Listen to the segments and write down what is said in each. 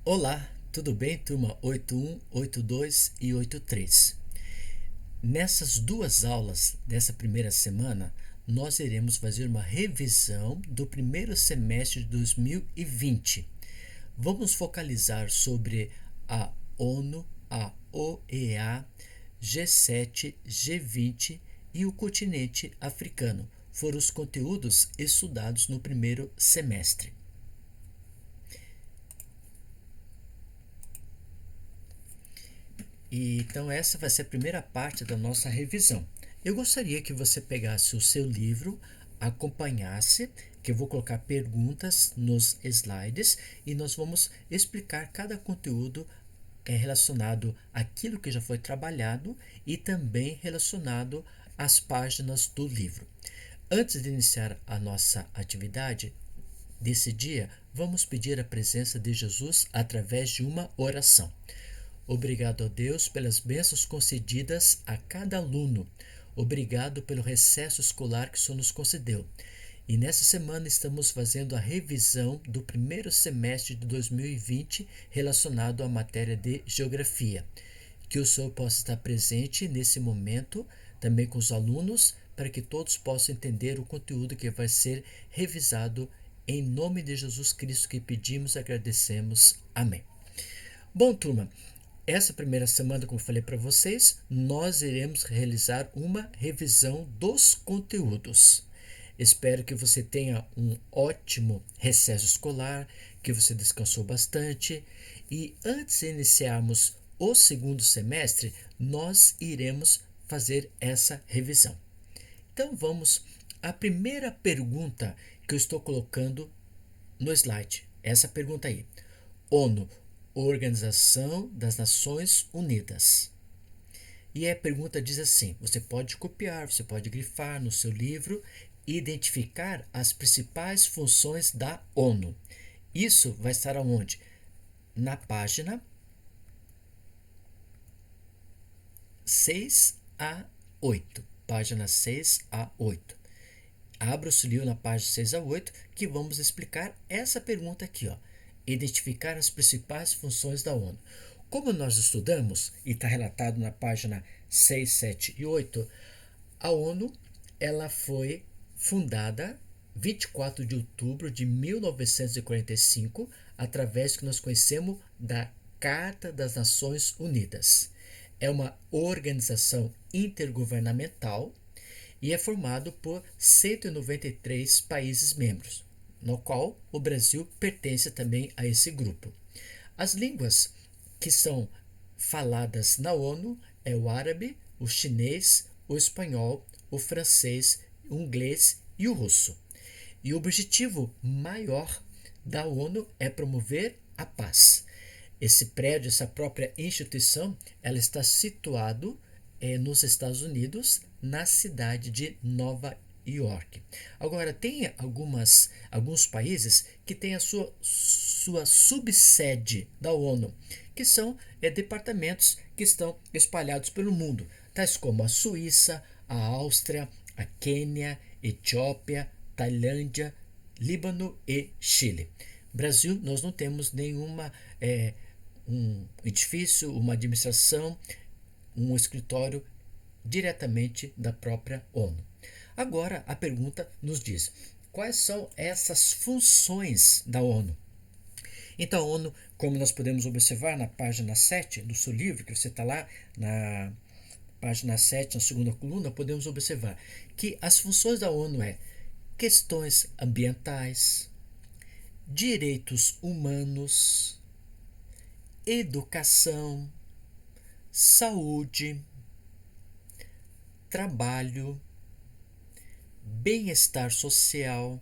Olá, tudo bem, turma 81, 82 e 83? Nessas duas aulas dessa primeira semana, nós iremos fazer uma revisão do primeiro semestre de 2020. Vamos focalizar sobre a ONU, a OEA, G7, G20 e o continente africano. Foram os conteúdos estudados no primeiro semestre. Então, essa vai ser a primeira parte da nossa revisão. Eu gostaria que você pegasse o seu livro, acompanhasse, que eu vou colocar perguntas nos slides e nós vamos explicar cada conteúdo relacionado àquilo que já foi trabalhado e também relacionado às páginas do livro. Antes de iniciar a nossa atividade desse dia, vamos pedir a presença de Jesus através de uma oração. Obrigado a Deus pelas bênçãos concedidas a cada aluno. Obrigado pelo recesso escolar que o Senhor nos concedeu. E nessa semana estamos fazendo a revisão do primeiro semestre de 2020 relacionado à matéria de Geografia. Que o Senhor possa estar presente nesse momento, também com os alunos, para que todos possam entender o conteúdo que vai ser revisado. Em nome de Jesus Cristo que pedimos e agradecemos. Amém. Bom, turma, essa primeira semana, como eu falei para vocês, nós iremos realizar uma revisão dos conteúdos. Espero que você tenha um ótimo recesso escolar, que você descansou bastante. E antes de iniciarmos o segundo semestre, nós iremos fazer essa revisão. Então vamos à primeira pergunta que eu estou colocando no slide. Essa pergunta aí. ONU, Organização das Nações Unidas. E a pergunta diz assim: você pode copiar, você pode grifar no seu livro e identificar as principais funções da ONU. Isso vai estar aonde? Na página 6 a 8. Página 6 a 8. Abra o seu livro na página 6 a 8 que vamos explicar essa pergunta aqui, ó. Identificar as principais funções da ONU. Como nós estudamos, e está relatado na página 6, 7 e 8, a ONU ela foi fundada 24 de outubro de 1945, através do que nós conhecemos da Carta das Nações Unidas. É uma organização intergovernamental e é formado por 193 países membros, no qual o Brasil pertence também a esse grupo. As línguas que são faladas na ONU é o árabe, o chinês, o espanhol, o francês, o inglês e o russo. E o objetivo maior da ONU é promover a paz. Esse prédio, essa própria instituição, ela está situado nos Estados Unidos, na cidade de Nova York. Agora, tem alguns países que têm a sua subsede da ONU, que são departamentos que estão espalhados pelo mundo, tais como a Suíça, a Áustria, a Quênia, Etiópia, Tailândia, Líbano e Chile. Brasil, nós não temos nenhuma um edifício, uma administração, um escritório diretamente da própria ONU. Agora a pergunta nos diz: quais são essas funções da ONU? Então a ONU, como nós podemos observar na página 7 do seu livro, que você está lá na página 7, na segunda coluna, podemos observar que as funções da ONU é questões ambientais, direitos humanos, educação, saúde, trabalho, bem-estar social,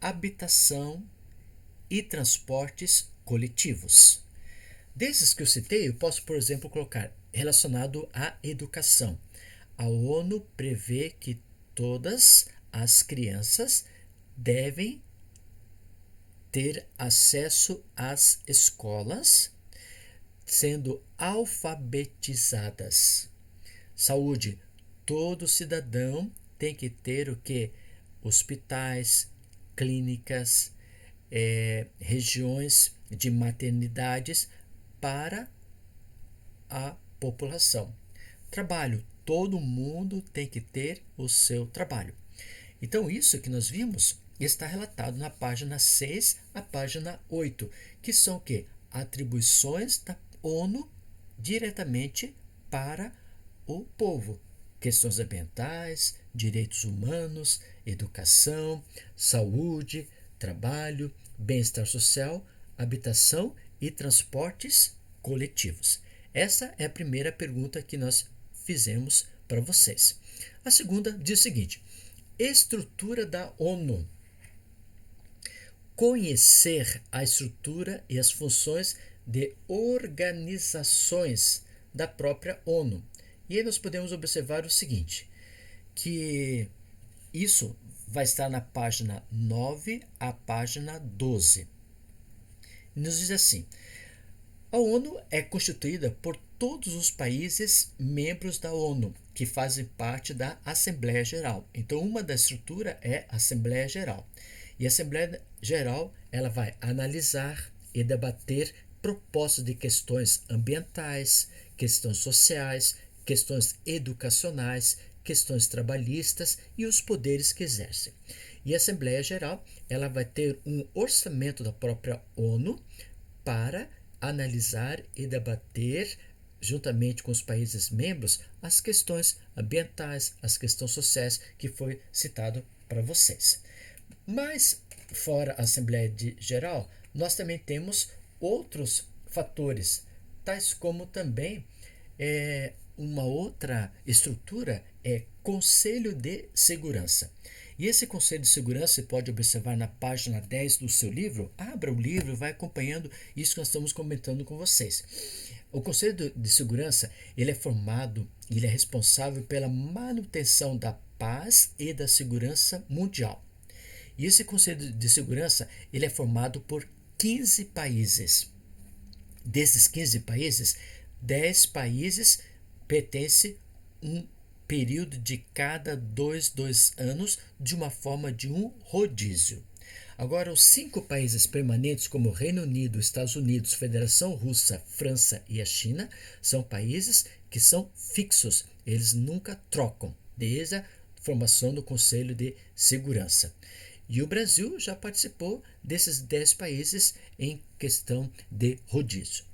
habitação e transportes coletivos. Desses que eu citei, eu posso, por exemplo, colocar relacionado à educação. A ONU prevê que todas as crianças devem ter acesso às escolas, sendo alfabetizadas. Saúde. Todo cidadão tem que ter o que? Hospitais, clínicas, regiões de maternidades para a população. Trabalho, todo mundo tem que ter o seu trabalho. Então, isso que nós vimos está relatado na página 6 à página 8, que são o quê? Atribuições da ONU diretamente para o povo. Questões ambientais, direitos humanos, educação, saúde, trabalho, bem-estar social, habitação e transportes coletivos. Essa é a primeira pergunta que nós fizemos para vocês. A segunda diz o seguinte: estrutura da ONU. Conhecer a estrutura e as funções de organizações da própria ONU. E aí nós podemos observar o seguinte, que isso vai estar na página 9 à página 12. Nos diz assim: a ONU é constituída por todos os países membros da ONU, que fazem parte da Assembleia Geral. Então, uma da estrutura é a Assembleia Geral. E a Assembleia Geral ela vai analisar e debater propostas de questões ambientais, questões sociais, questões educacionais, questões trabalhistas e os poderes que exercem. E a Assembleia Geral ela vai ter um orçamento da própria ONU para analisar e debater, juntamente com os países membros, as questões ambientais, as questões sociais que foi citado para vocês. Mas, fora a Assembleia Geral, nós também temos outros fatores, tais como também uma outra estrutura é Conselho de Segurança. E esse Conselho de Segurança você pode observar na página 10 do seu livro. Abra o livro e vai acompanhando isso que nós estamos comentando com vocês. O Conselho de Segurança ele é formado, ele é responsável pela manutenção da paz e da segurança mundial. E esse Conselho de Segurança ele é formado por 15 países. Desses 15 países, 10 países pertencem um período de cada dois anos de uma forma de um rodízio. Agora, os 5 países permanentes, como o Reino Unido, Estados Unidos, Federação Russa, França e a China, são países que são fixos, eles nunca trocam, desde a formação do Conselho de Segurança. E o Brasil já participou desses 10 países em questão de rodízio.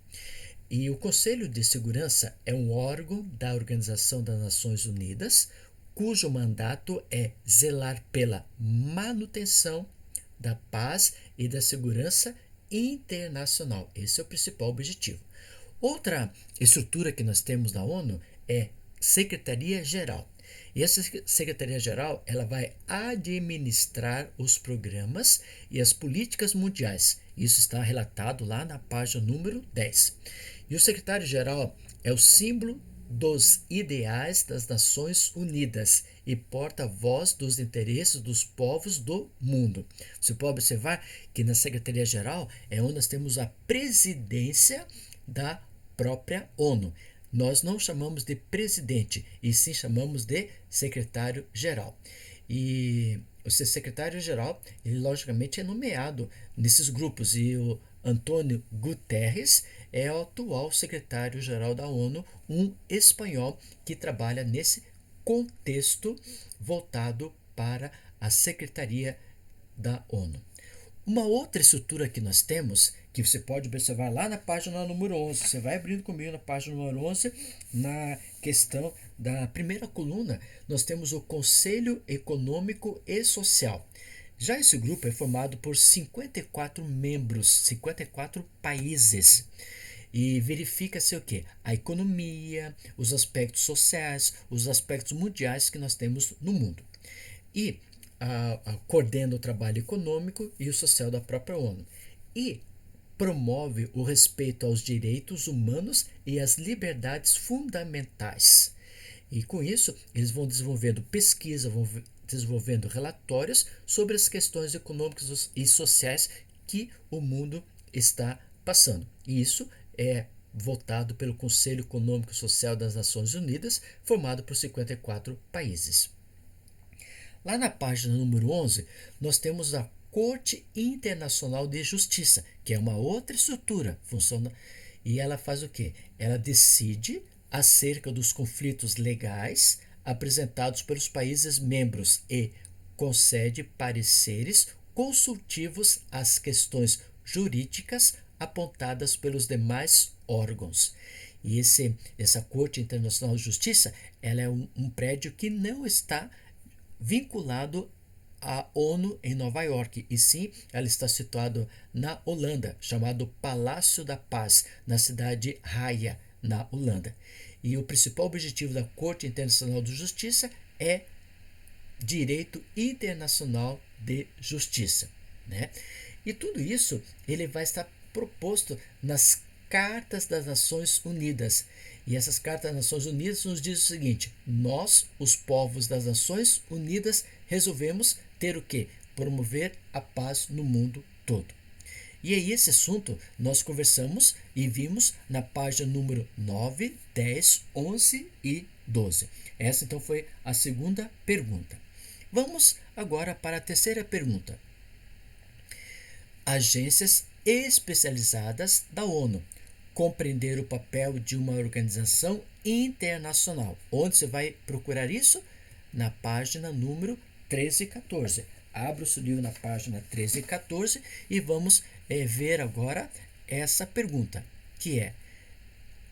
E o Conselho de Segurança é um órgão da Organização das Nações Unidas, cujo mandato é zelar pela manutenção da paz e da segurança internacional. Esse é o principal objetivo. Outra estrutura que nós temos na ONU é Secretaria-Geral. E essa Secretaria-Geral ela vai administrar os programas e as políticas mundiais. Isso está relatado lá na página número 10. E o secretário-geral é o símbolo dos ideais das Nações Unidas e porta-voz dos interesses dos povos do mundo. Você pode observar que na Secretaria-Geral é onde nós temos a presidência da própria ONU. Nós não chamamos de presidente, e sim chamamos de secretário-geral. E o secretário-geral, ele logicamente é nomeado nesses grupos, e o Antônio Guterres é o atual secretário-geral da ONU, um espanhol que trabalha nesse contexto voltado para a Secretaria da ONU. Uma outra estrutura que nós temos, que você pode observar lá na página número 11, você vai abrindo comigo na página número 11, na questão da primeira coluna, nós temos o Conselho Econômico e Social. Já esse grupo é formado por 54 membros, 54 países. E verifica-se o quê? A economia, os aspectos sociais, os aspectos mundiais que nós temos no mundo. E coordena o trabalho econômico e o social da própria ONU. E promove o respeito aos direitos humanos e às liberdades fundamentais. E com isso, eles vão desenvolvendo pesquisa, vão desenvolvendo relatórios sobre as questões econômicas e sociais que o mundo está passando. E isso é votado pelo Conselho Econômico e Social das Nações Unidas, formado por 54 países. Lá na página número 11, nós temos a Corte Internacional de Justiça, que é uma outra estrutura, funciona, e ela faz o quê? Ela decide acerca dos conflitos legais apresentados pelos países membros e concede pareceres consultivos às questões jurídicas apontadas pelos demais órgãos. E essa Corte Internacional de Justiça, ela é um prédio que não está vinculado à ONU em Nova York, e sim ela está situada na Holanda, chamado Palácio da Paz, na cidade Haia, na Holanda. E o principal objetivo da Corte Internacional de Justiça é direito internacional de justiça, né? E tudo isso ele vai estar proposto nas Cartas das Nações Unidas. E essas Cartas das Nações Unidas nos diz o seguinte: nós, os povos das Nações Unidas, resolvemos ter o quê? Promover a paz no mundo todo. E aí esse assunto nós conversamos e vimos na página número 9, 10, 11 e 12. Essa então foi a segunda pergunta. Vamos agora para a terceira pergunta. Agências especializadas da ONU. Compreender o papel de uma organização internacional. Onde você vai procurar isso? Na página número 13 e 14. Abra o seu livro na página 13 e 14 e vamos ver agora essa pergunta, que é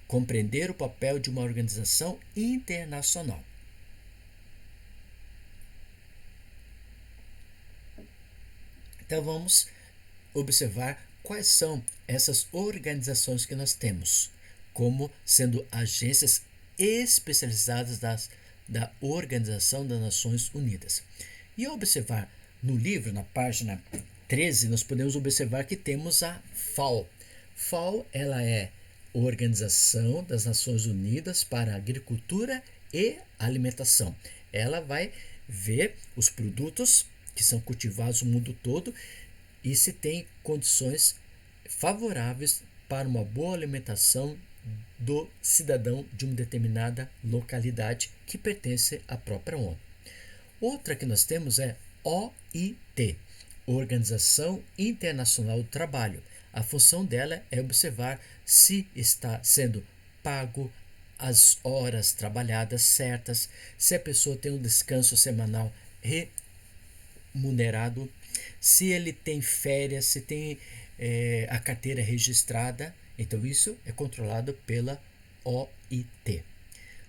compreender o papel de uma organização internacional. Então vamos observar quais são essas organizações que nós temos, como sendo agências especializadas da Organização das Nações Unidas. E ao observar no livro, na página 13, nós podemos observar que temos a FAO. FAO, ela é Organização das Nações Unidas para a Agricultura e Alimentação. Ela vai ver os produtos que são cultivados no mundo todo e se tem condições favoráveis para uma boa alimentação do cidadão de uma determinada localidade que pertence à própria ONU. Outra que nós temos é OIT, Organização Internacional do Trabalho. A função dela é observar se está sendo pago as horas trabalhadas certas, se a pessoa tem um descanso semanal remunerado, se ele tem férias, se tem a carteira registrada. Então isso é controlado pela OIT.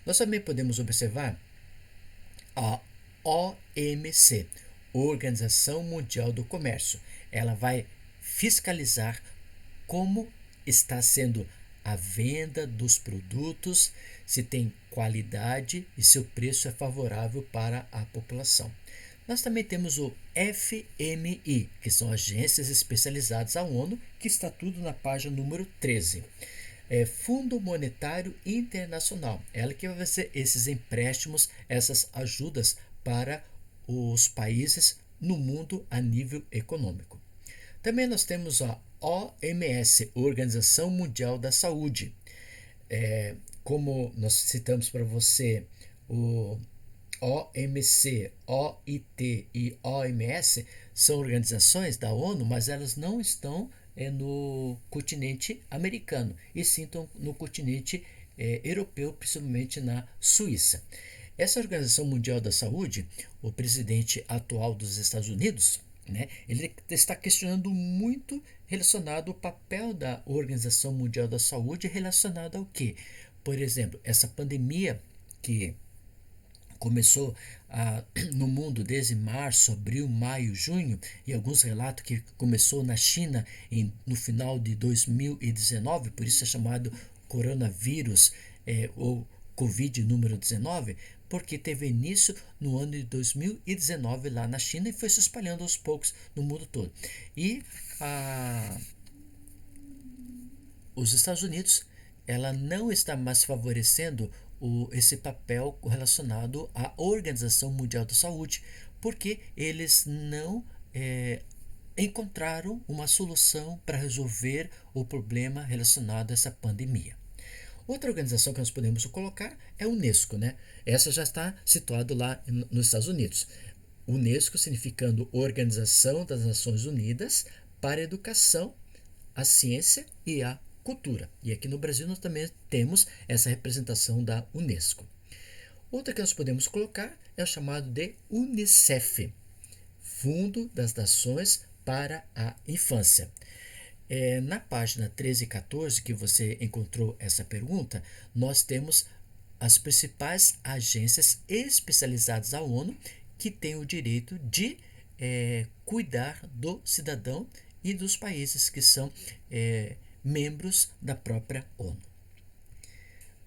Nós também podemos observar a OMC, Organização Mundial do Comércio. Ela vai fiscalizar como está sendo a venda dos produtos, se tem qualidade e se o preço é favorável para a população. Nós também temos o FMI, que são agências especializadas da ONU, que está tudo na página número 13. Fundo Monetário Internacional, ela que vai fazer esses empréstimos, essas ajudas para os países no mundo a nível econômico. Também nós temos a OMS, Organização Mundial da Saúde. Como nós citamos para você, o OMC, OIT e OMS são organizações da ONU, mas elas não estão no continente americano, e sim estão no continente europeu, principalmente na Suíça. Essa Organização Mundial da Saúde, o presidente atual dos Estados Unidos, ele está questionando muito relacionado ao papel da Organização Mundial da Saúde relacionado ao quê? Por exemplo, essa pandemia que começou no mundo desde março, abril, maio, junho, e alguns relatos que começou na China no final de 2019, por isso é chamado coronavírus ou Covid número 19, porque teve início no ano de 2019 lá na China e foi se espalhando aos poucos no mundo todo. E os Estados Unidos, ela não está mais favorecendo esse papel relacionado à Organização Mundial da Saúde, porque eles não encontraram uma solução para resolver o problema relacionado a essa pandemia. Outra organização que nós podemos colocar é a Unesco, Essa já está situada lá nos Estados Unidos. UNESCO significando Organização das Nações Unidas para a Educação, a Ciência e a Cultura. E aqui no Brasil nós também temos essa representação da UNESCO. Outra que nós podemos colocar é o chamado de UNICEF, Fundo das Nações para a Infância. Na página 13 e 14 que você encontrou essa pergunta, nós temos as principais agências especializadas da ONU que têm o direito de cuidar do cidadão e dos países que são membros da própria ONU.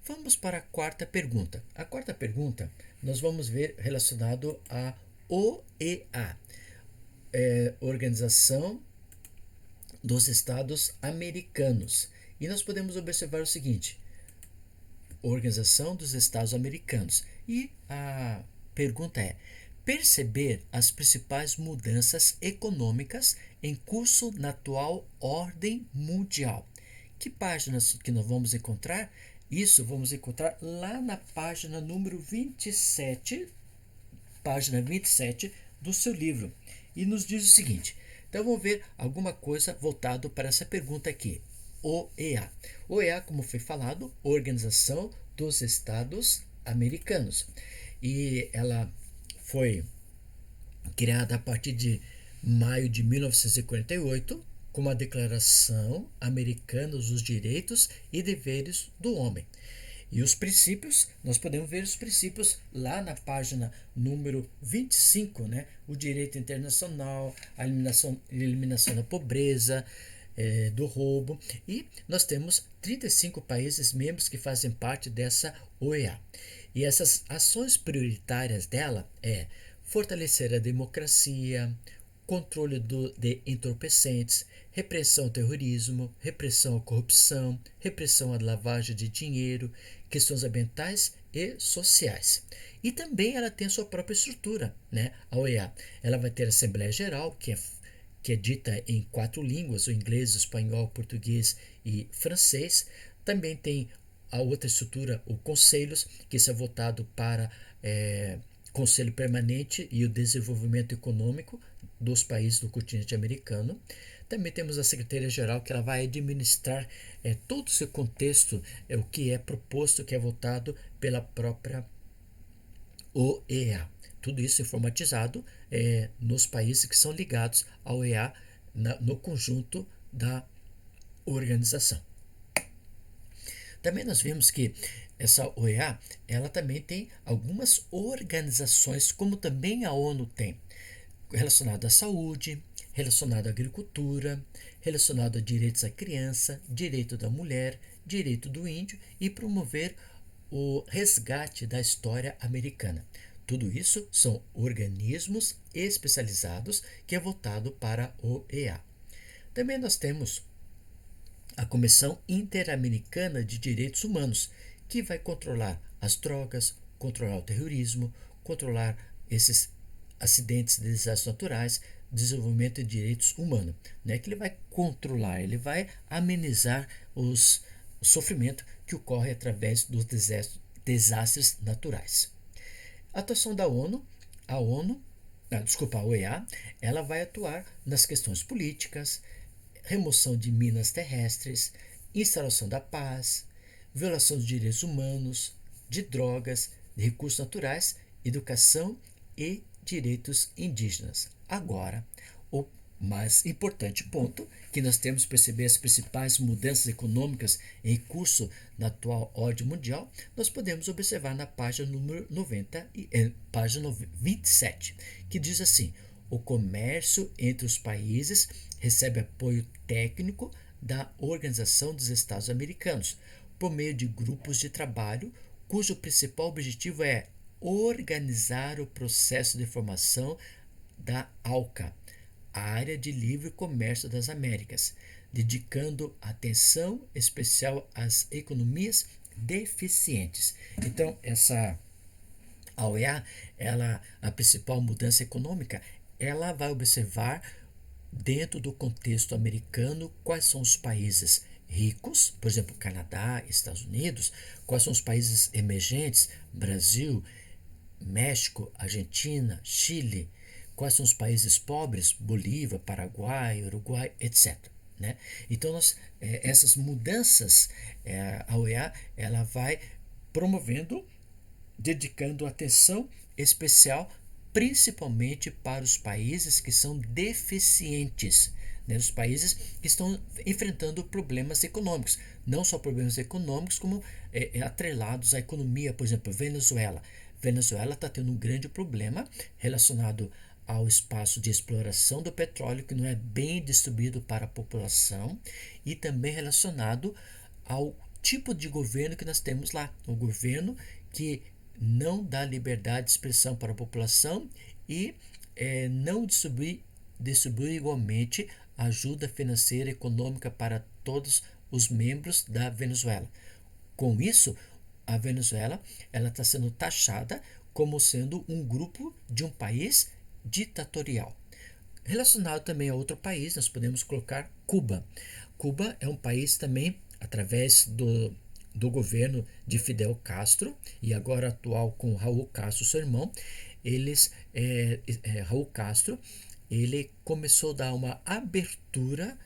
Vamos para a quarta pergunta. A quarta pergunta nós vamos ver relacionado à OEA, Organização dos Estados Americanos. E nós podemos observar o seguinte: Organização dos Estados Americanos. E a pergunta é: perceber as principais mudanças econômicas em curso na atual ordem mundial. Que páginas que nós vamos encontrar? Isso vamos encontrar lá na página número 27, página 27 do seu livro. E nos diz o seguinte: então vamos ver alguma coisa voltado para essa pergunta aqui. OEA. OEA, como foi falado, Organização dos Estados Americanos. E ela foi criada a partir de maio de 1948 como a Declaração Americana dos Direitos e Deveres do Homem. E os princípios, nós podemos ver os princípios lá na página número 25, né? O direito internacional, a eliminação da pobreza, do roubo. E nós temos 35 países membros que fazem parte dessa OEA. E essas ações prioritárias dela é fortalecer a democracia, controle de entorpecentes, repressão ao terrorismo, repressão à corrupção, repressão à lavagem de dinheiro, questões ambientais e sociais. E também ela tem a sua própria estrutura, né? A OEA. Ela vai ter a Assembleia Geral, que é dita em 4 línguas: o inglês, o espanhol, o português e francês. Também tem a outra estrutura, o Conselhos, que isso é voltado para Conselho Permanente e o Desenvolvimento Econômico dos países do continente americano. Também temos a Secretaria-Geral, que ela vai administrar todo o seu contexto, o que é proposto, que é votado pela própria OEA. Tudo isso informatizado nos países que são ligados à OEA no conjunto da organização. Também nós vimos que essa OEA, ela também tem algumas organizações, como também a ONU tem, relacionado à saúde, relacionado à agricultura, relacionado a direitos à criança, direito da mulher, direito do índio e promover o resgate da história americana. Tudo isso são organismos especializados que é voltado para a OEA. Também nós temos a Comissão Interamericana de Direitos Humanos, que vai controlar as drogas, controlar o terrorismo, controlar esses acidentes de desastres naturais, desenvolvimento de direitos humanos, né? Que ele vai controlar, ele vai amenizar o sofrimento que ocorre através dos desastres naturais. A atuação da ONU, a OEA, ela vai atuar nas questões políticas, remoção de minas terrestres, instauração da paz, violação dos direitos humanos, de drogas, de recursos naturais, educação e direitos indígenas. Agora, o mais importante ponto que nós temos que perceber as principais mudanças econômicas em curso na atual ordem mundial, nós podemos observar na página número 27, que diz assim: o comércio entre os países recebe apoio técnico da Organização dos Estados Americanos, por meio de grupos de trabalho, cujo principal objetivo é organizar o processo de formação da ALCA, a Área de Livre Comércio das Américas, dedicando atenção especial às economias deficientes. Então, a OEA, a principal mudança econômica, ela vai observar dentro do contexto americano quais são os países ricos, por exemplo, Canadá, Estados Unidos, quais são os países emergentes, Brasil, México, Argentina, Chile, Quais são os países pobres? Bolívia, Paraguai, Uruguai, etc. Né? Então, essas mudanças, a OEA ela vai promovendo, dedicando atenção especial principalmente para os países que são deficientes, né? Os países que estão enfrentando problemas econômicos, não só problemas econômicos, como atrelados à economia. Por exemplo, Venezuela. Venezuela está tendo um grande problema relacionado ao espaço de exploração do petróleo, que não é bem distribuído para a população, e também relacionado ao tipo de governo que nós temos lá. Um governo que não dá liberdade de expressão para a população e não distribui igualmente ajuda financeira e econômica para todos os membros da Venezuela. Com isso, a Venezuela ela está sendo taxada como sendo um grupo de um país ditatorial. Relacionado também a outro país, nós podemos colocar Cuba. Cuba é um país também, através do governo de Fidel Castro e agora atual com Raul Castro, seu irmão, Raul Castro, ele começou a dar uma abertura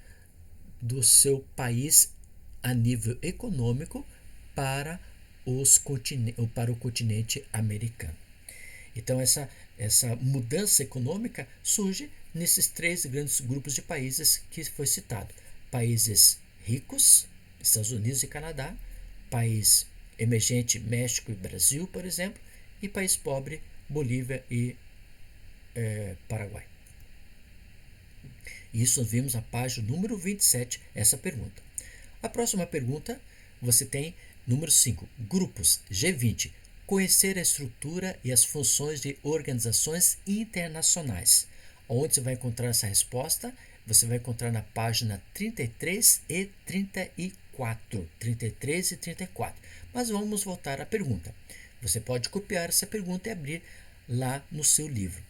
do seu país a nível econômico para para o continente americano. Então essa mudança econômica surge nesses três grandes grupos de países que foi citado: países ricos, Estados Unidos e Canadá; país emergente, México e Brasil, por exemplo; e país pobre, Bolívia e Paraguai. Isso vimos na página número 27, essa pergunta. A próxima pergunta, você tem número 5, grupos G20. Conhecer a estrutura e as funções de organizações internacionais. Onde você vai encontrar essa resposta? Você vai encontrar na página 33 e 34. 33 e 34. Mas vamos voltar à pergunta. Você pode copiar essa pergunta e abrir lá no seu livro.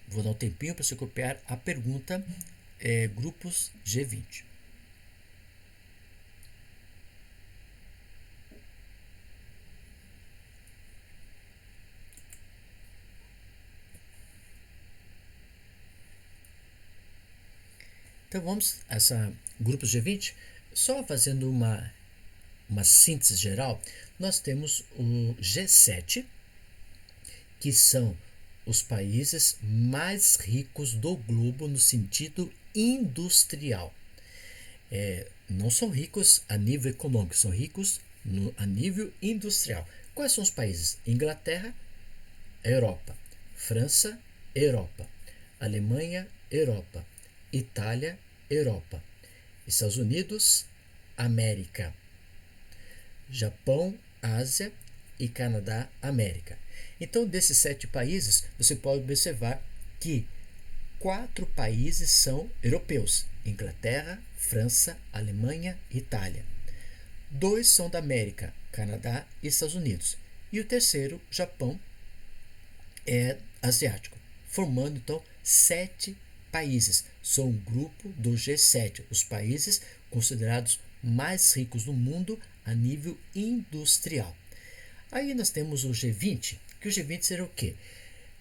Vou dar um tempinho para você copiar a pergunta grupos G20. Então vamos a essa grupos G20, só fazendo uma síntese geral. Nós temos o G7, que são os países mais ricos do globo no sentido industrial. Não são ricos a nível econômico, são ricos a nível industrial. Quais são os países? Inglaterra, Europa; França, Europa; Alemanha, Europa; Itália, Europa; Estados Unidos, América; Japão, Ásia; e Canadá, América. Então, desses 7 países, você pode observar que 4 países são europeus: Inglaterra, França, Alemanha e Itália. 2 são da América: Canadá e Estados Unidos. E o terceiro, Japão, é asiático, formando então 7 países. São um grupo do G7, os países considerados mais ricos do mundo a nível industrial. Aí nós temos o G20, que o G20 será o quê?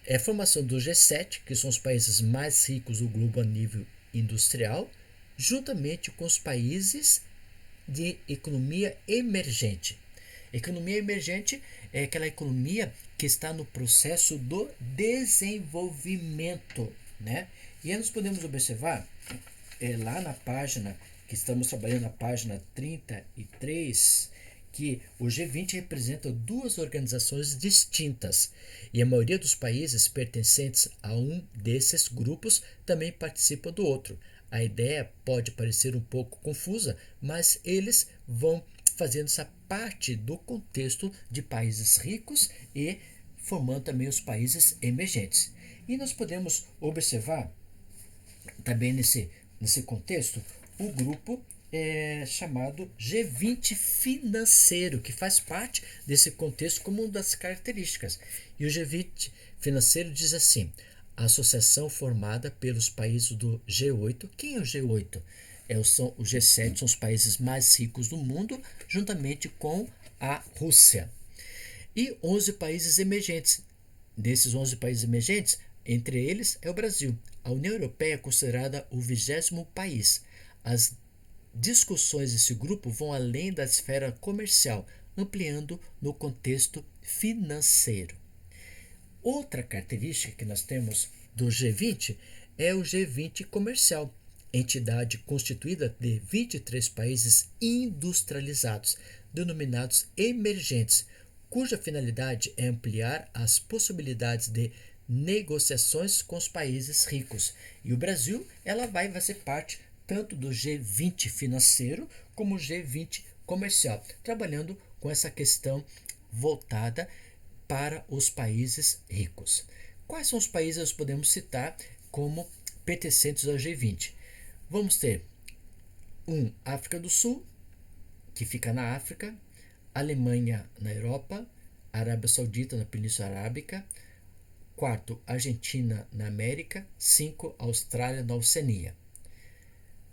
É a formação do G7, que são os países mais ricos do globo a nível industrial, juntamente com os países de economia emergente. Economia emergente é aquela economia que está no processo do desenvolvimento, né? E aí nós podemos observar lá na página, que estamos trabalhando na página 33, que o G20 representa 2 organizações distintas e a maioria dos países pertencentes a um desses grupos também participa do outro. A ideia pode parecer um pouco confusa, mas eles vão fazendo essa parte do contexto de países ricos e formando também os países emergentes. E nós podemos observar também nesse contexto o grupo chamado G20 financeiro, que faz parte desse contexto como uma das características. E o G20 financeiro diz assim: a associação formada pelos países do G8. Quem é o G8? O G7 são os países mais ricos do mundo, juntamente com a Rússia. E 11 países emergentes. Desses 11 países emergentes, Entre eles é o Brasil. A União Europeia é considerada o 20º país. As discussões desse grupo vão além da esfera comercial, ampliando no contexto financeiro. Outra característica que nós temos do G20 é o G20 comercial, entidade constituída de 23 países industrializados, denominados emergentes, cuja finalidade é ampliar as possibilidades de negociações com os países ricos. E o Brasil vai ser parte tanto do G20 financeiro como o G20 comercial, trabalhando com essa questão voltada para os países ricos. Quais são os países que nós podemos citar como pertencentes ao G20? Vamos ter África do Sul, que fica na África, Alemanha na Europa, Arábia Saudita na Península Arábica, 4, Argentina na América, 5, Austrália na Oceania.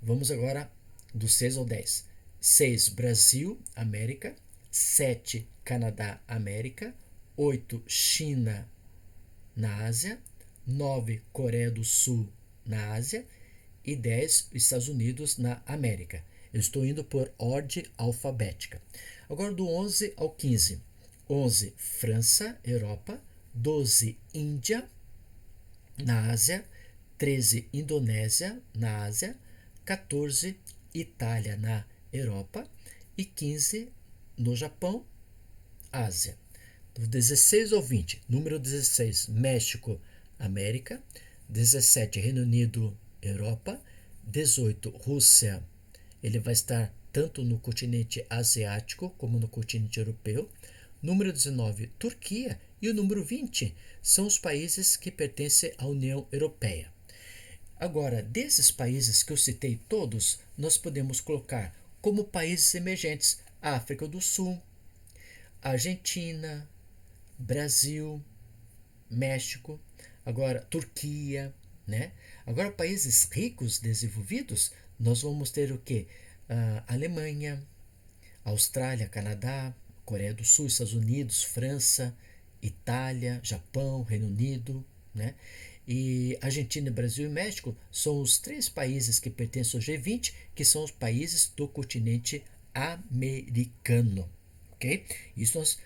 Vamos agora do 6 ao 10. 6, Brasil, América, 7, Canadá, América, 8, China na Ásia, 9, Coreia do Sul na Ásia e 10, Estados Unidos na América. Eu estou indo por ordem alfabética. Agora do 11 ao 15. 11, França, Europa. 12, Índia, na Ásia. 13, Indonésia, na Ásia. 14, Itália, na Europa. E 15, no Japão, Ásia. Do 16 ao 20. Número 16, México, América. 17, Reino Unido, Europa. 18, Rússia. Ele vai estar tanto no continente asiático como no continente europeu. Número 19, Turquia. E o número 20 são os países que pertencem à União Europeia. Agora, desses países que eu citei todos, nós podemos colocar como países emergentes a África do Sul, Argentina, Brasil, México, agora Turquia, né? Agora, países ricos, desenvolvidos, nós vamos ter o quê? Alemanha, Austrália, Canadá, Coreia do Sul, Estados Unidos, França, Itália, Japão, Reino Unido, né? E Argentina, Brasil e México são os 3 países que pertencem ao G20, que são os países do continente americano, ok? Isso nós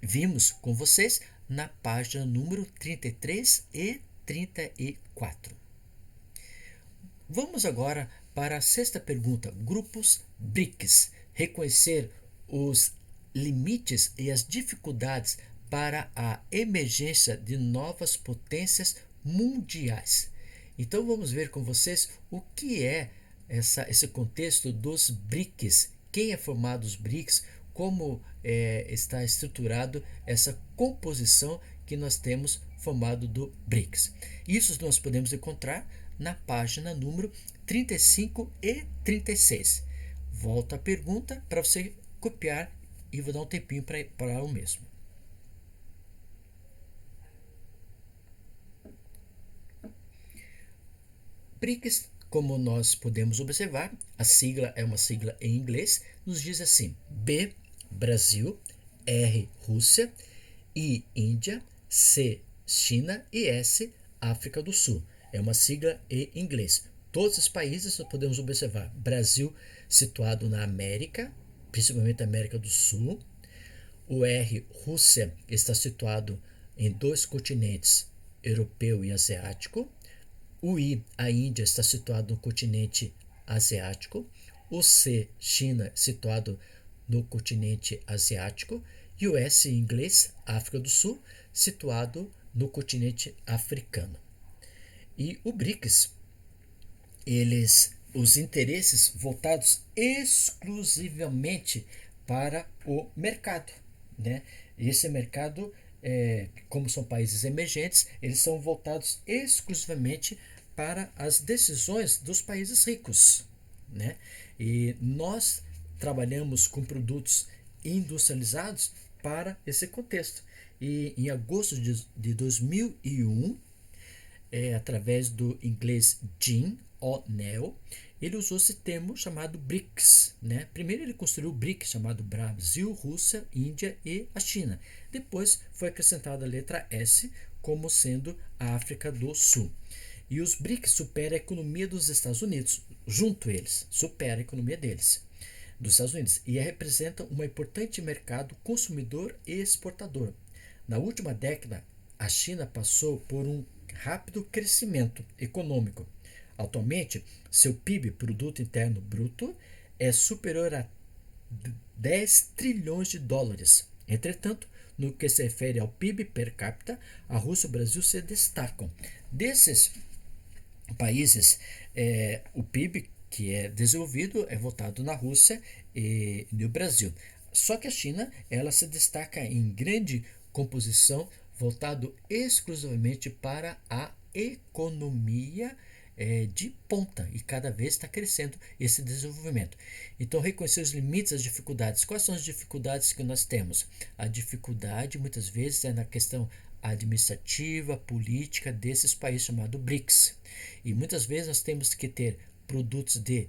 vimos com vocês na página número 33 e 34. Vamos agora para a 6ª pergunta, grupos BRICS, reconhecer os limites e as dificuldades para a emergência de novas potências mundiais. Então vamos ver com vocês o que é esse contexto dos BRICS, quem é formado os BRICS, como está estruturado essa composição que nós temos formado do BRICS. Isso nós podemos encontrar na página número 35 e 36. Volto a pergunta para você copiar e vou dar um tempinho para o mesmo. BRICS, como nós podemos observar, a sigla é uma sigla em inglês, nos diz assim: B, Brasil, R, Rússia, I, Índia, C, China e S, África do Sul. É uma sigla em inglês. Todos os países nós podemos observar. Brasil situado na América, principalmente América do Sul. O R, Rússia, está situado em 2 continentes, europeu e asiático. O I, a Índia, está situado no continente asiático. O C, China, situado no continente asiático. E o S, em inglês, África do Sul, situado no continente africano. E o BRICS, os interesses voltados exclusivamente para o mercado, né? Esse mercado, como são países emergentes, eles são voltados exclusivamente para as decisões dos países ricos, né? E nós trabalhamos com produtos industrializados para esse contexto. E em agosto de 2001, através do inglês Jim O'Neill, ele usou esse termo chamado BRICS, né? Primeiro ele construiu o BRICS, chamado Brasil, Rússia, Índia e a China. Depois foi acrescentada a letra S como sendo a África do Sul. E os BRICS superam a economia dos Estados Unidos, junto eles, supera a economia deles, dos Estados Unidos, e representam um importante mercado consumidor e exportador. Na última década, a China passou por um rápido crescimento econômico. Atualmente, seu PIB, Produto Interno Bruto, é superior a 10 trilhões de dólares. Entretanto, no que se refere ao PIB per capita, a Rússia e o Brasil se destacam. Desses países, o PIB que é desenvolvido é voltado na Rússia e no Brasil. Só que a China, ela se destaca em grande composição voltado exclusivamente para a economia de ponta, e cada vez está crescendo esse desenvolvimento. Então, reconhecer os limites, as dificuldades. Quais são as dificuldades que nós temos? A dificuldade muitas vezes é na questão administrativa, política desses países chamados BRICS. E muitas vezes nós temos que ter produtos de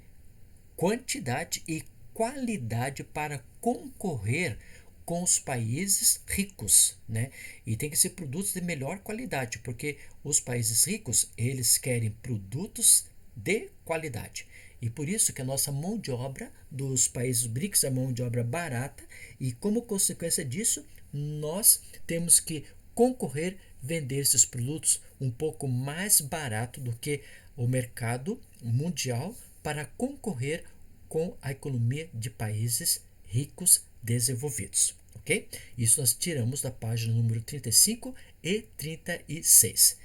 quantidade e qualidade para concorrer com os países ricos, né? E tem que ser produtos de melhor qualidade, porque os países ricos, eles querem produtos de qualidade. E por isso que a nossa mão de obra dos países BRICS é mão de obra barata, e como consequência disso, nós temos que concorrer, vender esses produtos um pouco mais barato do que o mercado mundial para concorrer com a economia de países ricos desenvolvidos, ok? Isso nós tiramos da página número 35 e 36.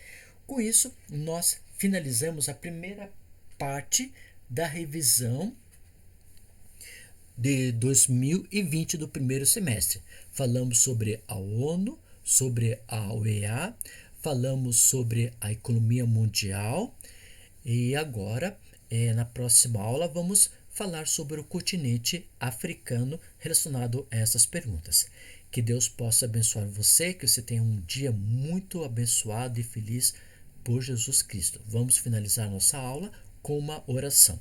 Com isso, nós finalizamos a primeira parte da revisão de 2020 do primeiro semestre. Falamos sobre a ONU, sobre a OEA, falamos sobre a economia mundial e agora, na próxima aula, vamos falar sobre o continente africano relacionado a essas perguntas. Que Deus possa abençoar você, que você tenha um dia muito abençoado e feliz por Jesus Cristo. Vamos finalizar nossa aula com uma oração.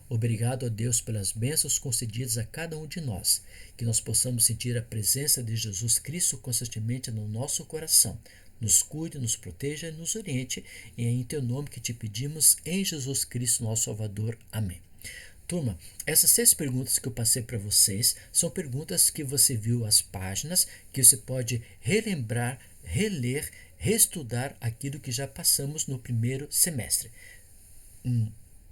Obrigado a Deus pelas bênçãos concedidas a cada um de nós, que nós possamos sentir a presença de Jesus Cristo constantemente no nosso coração. Nos cuide, nos proteja e nos oriente, e é em teu nome que te pedimos, em Jesus Cristo, nosso Salvador. Amém. Turma, essas 6 perguntas que eu passei para vocês são perguntas que você viu as páginas, que você pode relembrar, reler, reestudar aquilo que já passamos no primeiro semestre.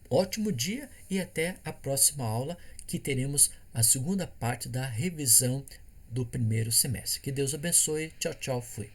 Ótimo dia e até a próxima aula, que teremos a segunda parte da revisão do primeiro semestre. Que Deus abençoe. Tchau, tchau. Fui.